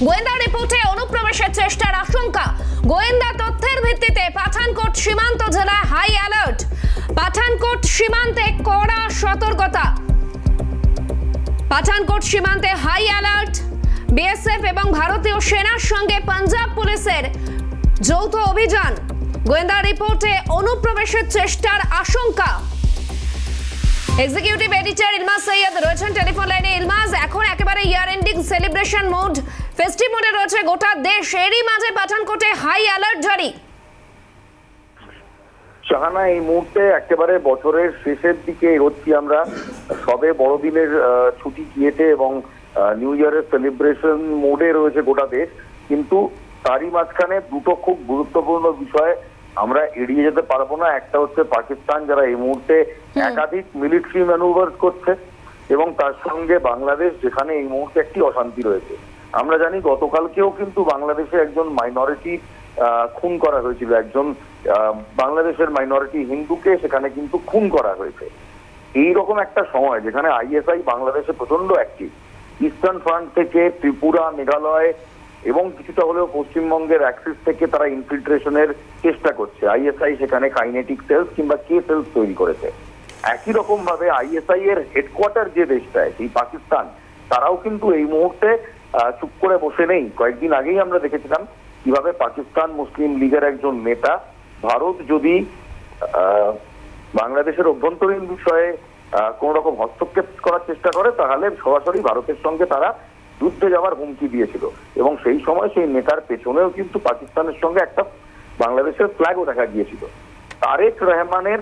গোয়েন্দা রিপোর্টে অনুপ্রবেশের চেষ্টার আশঙ্কা। গোয়েন্দা তথ্যের ভিত্তিতে পাঠানকোট সীমান্ত জেলায় হাই অ্যালার্ট। পাঠানকোট সীমান্তে কড়া সতর্কতা। পাঠানকোট সীমান্তে হাই অ্যালার্ট। বিএসএফ এবং ভারতীয় সেনার সঙ্গে পাঞ্জাব পুলিশের যৌথ অভিযান। গোয়েন্দা রিপোর্টে অনুপ্রবেশের চেষ্টার আশঙ্কা। এক্সিকিউটিভ এডিটর ইলমাজ সৈয়দ রয়েছেন টেলিফোন লাইনে। ইলমাজ, এখন একেবারে year ending celebration mode, festive মোডে রয়েছে গোটা দেশ, এরই মাঝে পাঠানকোটে হাই অ্যালার্ট জারি। শাহানা, এই মুহূর্তে একেবারে বছরের শেষের দিকে এগোচ্ছি আমরা। সবে বড়দিনের ছুটি গিয়েছে এবং নিউ ইয়ারের সেলিব্রেশন মোডে রয়েছে গোটা দেশ, কিন্তু তারই মাঝখানে দুটো খুব গুরুত্বপূর্ণ বিষয় আমরা এড়িয়ে যেতে পারবো না। একটা হচ্ছে পাকিস্তান, যারা এই মুহূর্তে একাধিক মিলিটারি ম্যানুভার করছে, এবং তার সঙ্গে বাংলাদেশ, যেখানে এই মুহূর্তে একটি অশান্তি রয়েছে। আমরা জানি গতকালকেও কিন্তু বাংলাদেশে একজন মাইনরিটি খুন করা হয়েছিল, একজন বাংলাদেশের মাইনরিটি হিন্দুকে সেখানে কিন্তু খুন করা হয়েছে। এইরকম একটা সময় যেখানে আইএসআই বাংলাদেশে প্রচন্ড অ্যাক্টিভ, ইস্টার্ন ফ্রন্ট থেকে ত্রিপুরা, মেঘালয় এবং কিছুটা হলেও পশ্চিমবঙ্গের অ্যাক্সিস থেকে তারা ইনফিল্ট্রেশনের চেষ্টা করছে। আইএসআই সেখানে কাইনেটিক সেলস কিংবা কে সেলস তৈরি করেছে। একই রকম ভাবে আইএসআই এর হেডকোয়ার্টার যে দেশটায়, সেই পাকিস্তান, তারাও কিন্তু এই মুহূর্তে চুপ করে বসে নেই। কয়েকদিন আগেই আমরা দেখেছিলাম কিভাবে পাকিস্তান মুসলিম লীগের একজন নেতা, ভারত যদি বাংলাদেশের অভ্যন্তরীণ বিষয়ে কোন রকম হস্তক্ষেপ করার চেষ্টা করে তাহলে সরাসরি ভারতের সঙ্গে তারা যুদ্ধে যাওয়ার হুমকি দিয়েছিল, এবং সেই সময় সেই নেতার পেছনেও কিন্তু পাকিস্তানের সঙ্গে একটা বাংলাদেশের ফ্ল্যাগও দেখা গিয়েছিল। তারেক রহমানের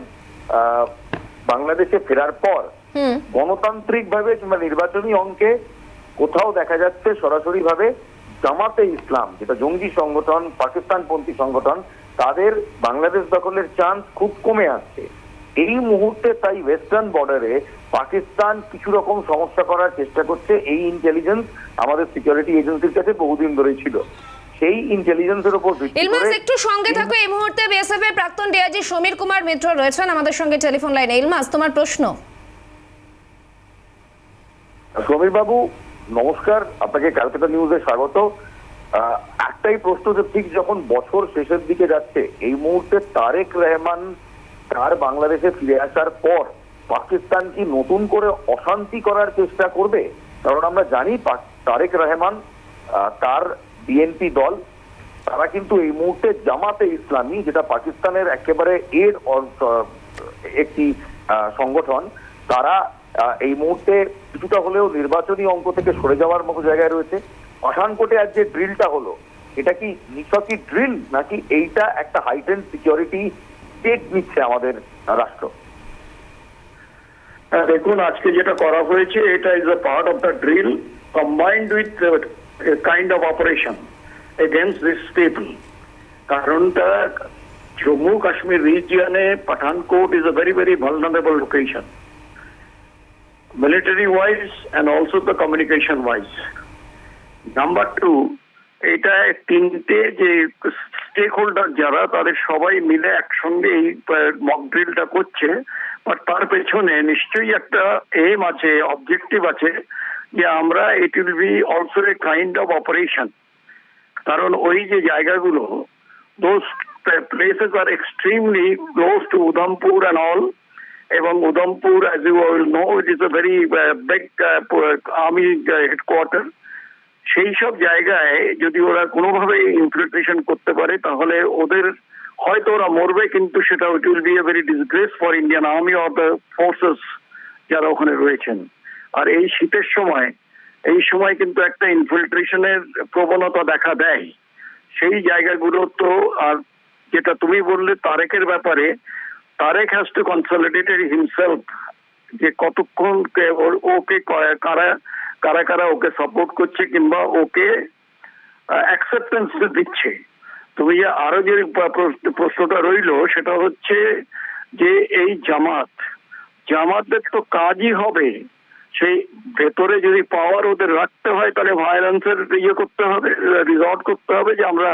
বাংলাদেশে ফেরার পর গণতান্ত্রিক ভাবে কিংবা নির্বাচনী অঙ্কে কোথাও দেখা যাচ্ছে সরাসরি ভাবে জামাতে ইসলাম, যেটা জঙ্গি সংগঠন, পাকিস্তানপন্থী সংগঠন, তাদের বাংলাদেশ দখলের চান্স খুব কমে আসছে এই মুহূর্তে। তাই ওয়েস্টার্ন বর্ডারে পাকিস্তান কিছু রকম সমস্যা করার চেষ্টা করছে। এই ইন্টেলিজেন্স আমাদের সিকিউরিটি এজেন্সির কাছে বহুদিন ধরেই ছিল। সেই ইন্টেলিজেন্সের উপর ভিত্তি করে ইলমাজ, একটু সঙ্গে থাকো। এই মুহূর্তে বিএসএফ এর প্রাক্তন ডিআইজি সমীর কুমার মিত্র রয়েছেন আমাদের সঙ্গে টেলিফোন লাইনে। ইলমাজ, তোমার প্রশ্ন। সমীর বাবু নমস্কার, আপনাকে ক্যালকাটা নিউজে স্বাগত। একটাই প্রশ্ন, যে ঠিক যখন বছর শেষের দিকে যাচ্ছে এই মুহূর্তে তারেক রহমান তার বাংলাদেশে ফিরে আসার পর পাকিস্তান কি নতুন করে অশান্তি করার চেষ্টা করবে? কারণ আমরা জানি তারেক রহমান, তার বিএনপি দল, তারা কিন্তু এই মুহূর্তে জামাতে ইসলামী, যেটা পাকিস্তানের একেবারে এর একটি সংগঠন, তারা এই মুহূর্তে কিছুটা হলেও নির্বাচনী অঙ্ক থেকে সরে যাওয়ার মতো জায়গায় রয়েছে। পাঠানকোটে আজ যে ড্রিলটা হলো, এটা কি নিছকই ড্রিল, নাকি এইটা একটা হাইটেন সিকিউরিটি স্টেট নিচ্ছে আমাদের রাষ্ট্র? দেখুন, আজকে যেটা করা হয়েছে এটা is a part of the drill combined with kind of operation against this people. কারণটা জম্মু কাশ্মীর রিজিয়নে Pathankot is a very very vulnerable location, military wise and also the communication wise. Number two, এটা তিনটে যে স্টেক হোল্ডার যারা, তাদের সবাই মিলে একসঙ্গে এই মক ড্রিলটা করছে, বাট তার পেছনে নিশ্চয়ই একটা এম আছে, অবজেক্টিভ আছে, যে আমরা it will be also a kind of operation. কারণ ওই যে জায়গাগুলো, those places are extremely close two Udhampur and all, এবং Udhampur, as you all know, it is a very big army headquarter. সেই সব জায়গায় যদি ওরা কোনোভাবে ইনফিল্ট্রেশন করতে পারে তাহলে ওদের হয়তো ওরা মরবে, কিন্তু সেটা it will B a very disgrace for Indian army or the forces যারা ওখানে রয়েছেন। আর এই শীতের সময়, এই সময় কিন্তু একটা ইনফিল্ট্রেশনের প্রবণতা দেখা দেয় সেই জায়গাগুলো। তো আর যেটা তুমি বললে তারেকের ব্যাপারে, Tarek has to consolidate himself, যে কতক্ষণ ওকে কারা কারা ওকে সাপোর্ট করছে কিংবা ওকে অ্যাকসেপ্টেন্স দিচ্ছে। তুমি যে আরো যে প্রশ্নটা রইল সেটা হচ্ছে যে এই জামাতদের তো কাজই হবে সেই ভেতরে যদি পাওয়ার ওদের রাখতে হয় তাহলে ভায়োলেন্সের করতে হবে, রিসর্ট করতে হবে, যে আমরা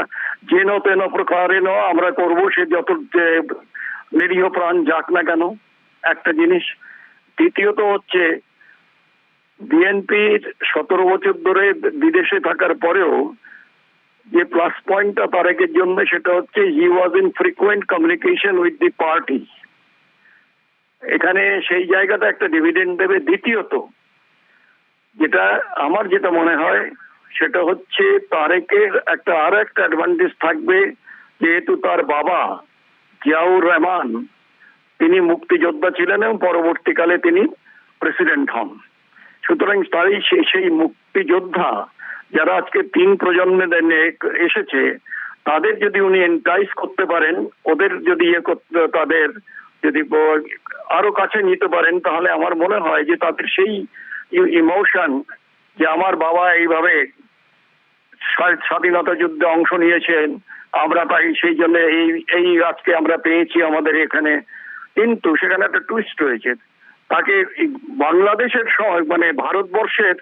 যেন তেন প্রকারে আমরা করবো, সে যত নিরীহ প্রাণ যাক না কেন, একটা জিনিস। দ্বিতীয়ত হচ্ছে বিএনপির 17 বছর ধরে বিদেশে থাকার পরেও যে প্লাস পয়েন্টটা তারেকের জন্য সেটা হচ্ছে he was in frequent communication with the party. এখানে সেই জায়গাটা একটা ডিভিডেন্ড দেবে। দ্বিতীয়ত যেটা মনে হয় সেটা হচ্ছে তারেকের আর একটা অ্যাডভান্টেজ থাকবে, যেহেতু তার বাবা জিয়াউর রহমান তিনি মুক্তিযোদ্ধা ছিলেন এবং পরবর্তীকালে তিনি প্রেসিডেন্ট হন। সুতরাং তারই সেই মুক্তিযোদ্ধা যারা আজকে 3 প্রজন্মে এসেছে তাদের যদি উনি এন্টাইস করতে পারেন, ওদের যদি তাদের যদি আরো কাছে নিতে পারেন, তাহলে আমার মনে হয় যে তাদের সেই ইমোশন যে আমার বাবা এইভাবে স্বাধীনতা যুদ্ধে অংশ নিয়েছেন, আমরা তাই সেই জন্য এই আজকে আমরা পেয়েছি আমাদের এখানে। কিন্তু সেখানে একটা টুইস্ট রয়েছে, তাকে বাংলাদেশের মানে ভারতবর্ষের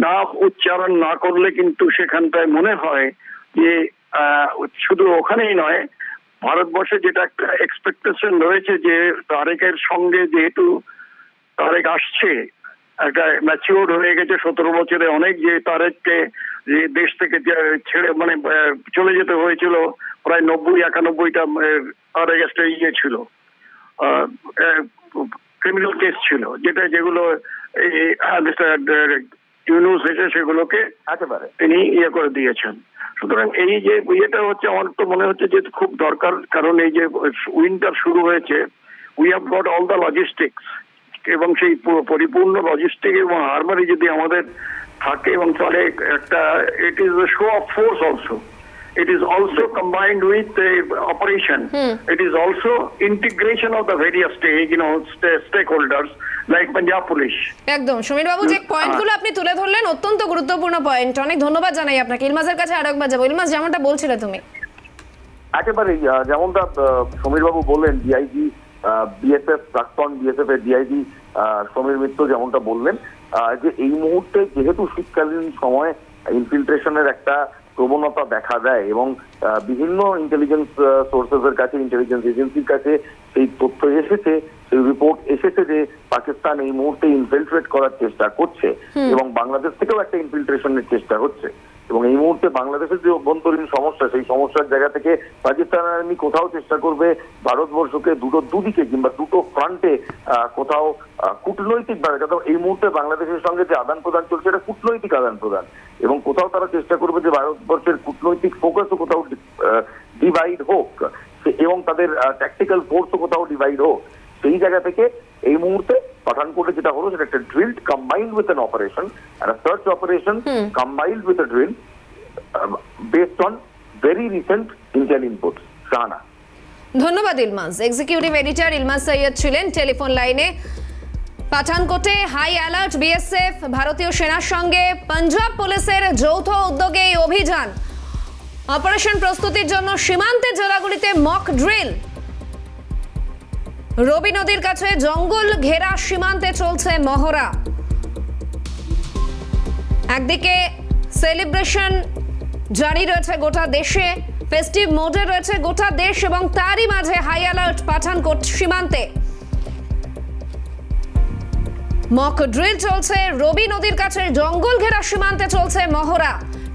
নাম উচ্চারণ না করলে কিন্তু সেখানটায় মনে হয় যে শুধু ওখানেই নয়, ভারতবর্ষে যেটা একটা এক্সপেকটেশন রয়েছে যে তারেকের সঙ্গে যেহেতু তারেক আসছে, একটা ম্যাচিওর হয়ে গেছে 17 বছরে অনেক, যে তারেককে যে দেশ থেকে ছেড়ে মানে চলে যেতে হয়েছিল, প্রায় 90-91টা তার এগেস্টে ছিল ক্রিমিনাল কেস ছিল, যেগুলো ইউনুস এসে সেগুলোকে তিনি করে দিয়েছেন। সুতরাং এই যে ইয়েটা হচ্ছে আমার তো মনে হচ্ছে যে খুব দরকার, কারণ এই যে উইন্টার শুরু হয়েছে, we have got all the logistics, এবং সেই পরিপূর্ণ লজিস্টিক এবং আর্মারি যদি আমাদের থাকে এবং চলে একটা, it is a show of force also. It is also combined with the operation. It is also integration of the various stakeholders like Punjab Police. একদম সমীর বাবু, যে পয়েন্টগুলো আপনি তুলে ধরলেন অত্যন্ত গুরুত্বপূর্ণ পয়েন্ট, অনেক ধন্যবাদ জানাই আপনাকে। ইলমাজের কাছে আরেকবার যাবো। ইলমাজ, যেমনটা বলছিলে তুমি একেবারেই যেমনটা সমীর বাবু বললেন, ডিআইজি বিএসএফ, প্রাক্তন বিএসএফ এর ডিআইজি সমীর মিত্র যেমনটা বললেন যে এই মুহূর্তে যেহেতু শীতকালীন সময় ইনফিল্ট্রেশনের একটা প্রবণতা দেখা দেয় এবং বিভিন্ন ইন্টেলিজেন্স সোর্সেস এর কাছে, ইন্টেলিজেন্স এজেন্সির কাছে সেই তথ্য এসেছে, সেই রিপোর্ট এসেছে যে পাকিস্তান এই মুহূর্তে ইনফিল্ট্রেট করার চেষ্টা করছে এবং বাংলাদেশ থেকেও একটা ইনফিল্ট্রেশনের চেষ্টা হচ্ছে। এবং এই মুহূর্তে বাংলাদেশের যে অভ্যন্তরীণ সমস্যা, সেই সমস্যার জায়গা থেকে পাকিস্তান আর্মি কোথাও চেষ্টা করবে ভারতবর্ষকে দুদিকে কিংবা দুটো ফ্রন্টে কোথাও কূটনৈতিক ভাবে, এই মুহূর্তে বাংলাদেশের সঙ্গে যে আদান প্রদান চলছে এটা কূটনৈতিক আদান প্রদান, এবং কোথাও তারা চেষ্টা করবে যে ভারতবর্ষের কূটনৈতিক ফোকাসও কোথাও ডিভাইড হোক এবং তাদের ট্যাকটিক্যাল ফোর্সও কোথাও ডিভাইড হোক। সেই জায়গা থেকে এই মুহূর্তে পাঠানকোটে যেটা হলো সেটা একটা drill combined with an operation, একটা search operation combined with a drill based on very recent intel input. Shahana, ধন্যবাদ ইলমাজ। এক্সিকিউটিভ এডিটর ইলমাজ সৈয়দ ছিলেন টেলিফোন লাইনে। পাঠানকোটে হাই অ্যালার্ট বিএসএফ, ভারতীয় সেনার সঙ্গে পাঞ্জাব পুলিশের যৌথ উদ্যোগে এই অভিযান। অপারেশন প্রস্তুতির জন্য সীমান্তের জেলাগুলিতে মক ড্রিল। রবি নদীর কাছে জঙ্গল ঘেরা সীমান্তে চলছে মহড়া। একদিকে সেলিব্রেশন জারি রয়েছে গোটা দেশে, ফেস্টিভ মোডে রয়েছে গোটা দেশ, এবং তারই মাঝে হাই অ্যালার্ট পাঠানকোট সীমান্তে। মক ড্রিল চলছে, রবি নদীর কাছে জঙ্গল ঘেরা সীমান্তে চলছে মহড়া।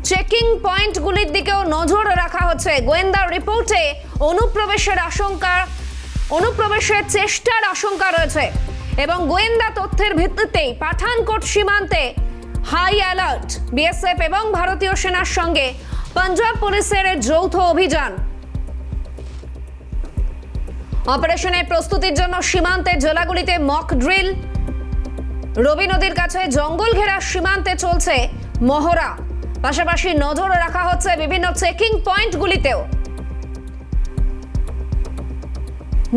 চেকিং পয়েন্টগুলির দিকেও নজর রাখা হচ্ছে। গোয়েন্দা রিপোর্টে অনুপ্রবেশের চেষ্টার আশঙ্কা রয়েছে এবং গোয়েন্দা তথ্যের ভিত্তিতেই পাঠানকোট সীমান্তে হাই অ্যালার্ট। বিএসএফ এবং ভারতীয় সেনার সঙ্গে পাঞ্জাব পুলিশের যৌথ অভিযান। অপারেশনের প্রস্তুতির জন্য সীমান্তের জেলাগুলিতে মক ড্রিল। রবি নদীর কাছে জঙ্গল ঘেরা সীমান্তে চলছে মহড়া। পাশাপাশি নজর রাখা হচ্ছে বিভিন্ন চেকিং পয়েন্টগুলিতেও।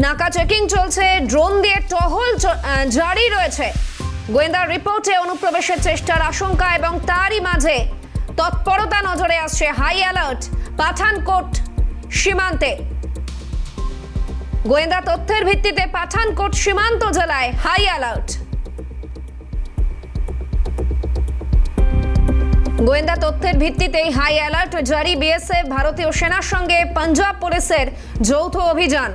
নাকা চেকিং চলছে, ড্রোন দিয়ে টহল জারি রয়েছে। গোয়েন্দার রিপোর্টে অনুপ্রবেশের চেষ্টার আশঙ্কা এবং তারই মাঝে তৎপরতা নজরে আসছে হাই অ্যালার্ট পাঠানকোট সীমান্তে। গোয়েন্দা তথ্যের ভিত্তিতে পাঠানকোট সীমান্ত জেলায় হাই অ্যালার্ট। গোয়েন্দা তথ্যের ভিত্তিতেই হাই অ্যালার্ট জারি বিএসএফ, ভারতীয় সেনার সঙ্গে পাঞ্জাব পুলিশের যৌথ অভিযান।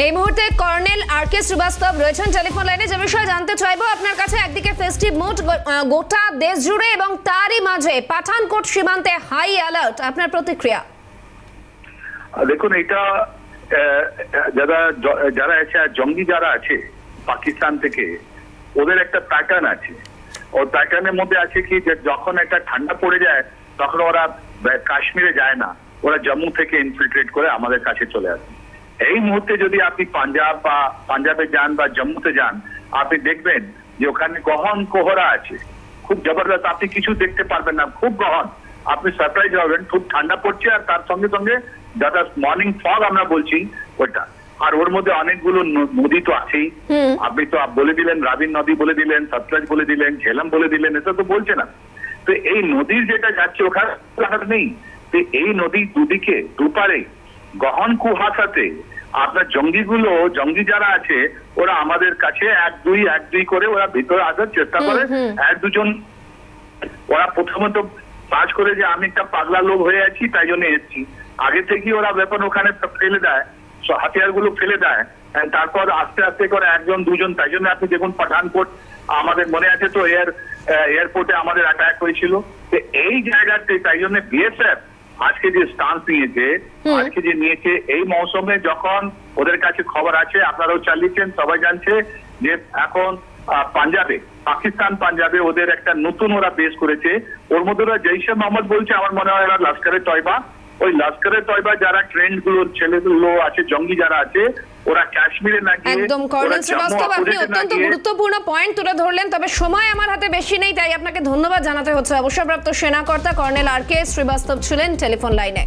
এই মুহূর্তে কর্নেল আর কে শ্রীবাস্তব রয়েছেন টেলিফোন লাইনে। যে বিষয়ে জানতে চাইবো আপনার কাছে, একদিকে ফেস্টিভ মুড গোটা দেশ জুড়ে এবং তারই মাঝে পাঠানকোট সীমান্তে হাই অ্যালার্ট, আপনার প্রতিক্রিয়া? দেখুন, এটা যারা যারা আছে জঙ্গি যারা আছে পাকিস্তান থেকে, ওদের একটা প্যাটার্ন আছে। ওর প্যাটার্নের মধ্যে আছে কি, যে যখন একটা ঠান্ডা পড়ে যায় তখন ওরা কাশ্মীরে যায় না, ওরা জম্মু থেকে ইনফিল্ট্রেট করে আমাদের কাছে চলে আসে। এই মুহূর্তে যদি আপনি পাঞ্জাবে যান বা জম্মুতে যান, আপনি দেখবেন যে ওখানে গহন কোহরা আছে, খুব জবরদস্ত। আপনি কিছু দেখতে পারবেন না, খুব গহন। আপনি সারপ্রাইজ হবেন, খুব ঠান্ডা পড়ছে আর তার সঙ্গে সঙ্গে যারা মর্নিং ফগ আমরা বলছি ওটা। আর ওর মধ্যে অনেকগুলো নদী তো আছেই। আপনি তো বলে দিলেন, রাবিন নদী বলে দিলেন, সতলজ বলে দিলেন, ঝেলাম বলে দিলেন, এটা তো বলছে না। তো এই নদীর যেটা যাচ্ছে ওখানে নেই। তো এই নদী দুদিকে দুপারে গহন কুয়াশাতে আপনার জঙ্গি যারা আছে ওরা আমাদের কাছে এক দুই করে ওরা ভিতরে আসার চেষ্টা করে। এক দুজন ওরা প্রথমত কাজ করে যে আমি একটা পাগলা লোক হয়ে আছি তাই জন্য এসেছি, আগে থেকে ওরা ব্যাপার ওখানে ফেলে দেয়, হাতিয়ার গুলো ফেলে দেয়। তারপর আস্তে আস্তে করে একজন দুজন, তাই জন্য আপনি দেখুন পাঠানকোট আমাদের মনে আছে তো, এয়ারপোর্টে আমাদের অ্যাটাক হয়েছিল। তো এই জায়গাতে তাই জন্য বিএসএফ আজকে যে স্টান্স নিয়েছে এই মৌসুমে, যখন ওদের কাছে খবর আছে, আপনারাও চালিয়েছেন, সবাই জানছে যে এখন পাঞ্জাবে ওদের একটা নতুন ওরা বেস করেছে। ওর মধ্যে ওরা জৈশে মোহাম্মদ বলছে, আমার মনে হয় ওরা লস্করে তয়বা, ওই লস্করে তয়বা যারা ট্রেন্ড গুলোর ছেলেগুলো আছে, জঙ্গি যারা আছে, ওরা কাশ্মীরে না গিয়ে একদম কর্নেল শ্রীবাস্তব, আপনি অত্যন্ত গুরুত্বপূর্ণ পয়েন্ট তুলে ধরলেন। তবে সময় আমার হাতে বেশি নেই, তাই আপনাকে ধন্যবাদ জানাতে হচ্ছে। অবসরপ্রাপ্ত সেনাকর্তা কর্নেল আর কে শ্রীবাস্তব ছিলেন টেলিফোন লাইনে।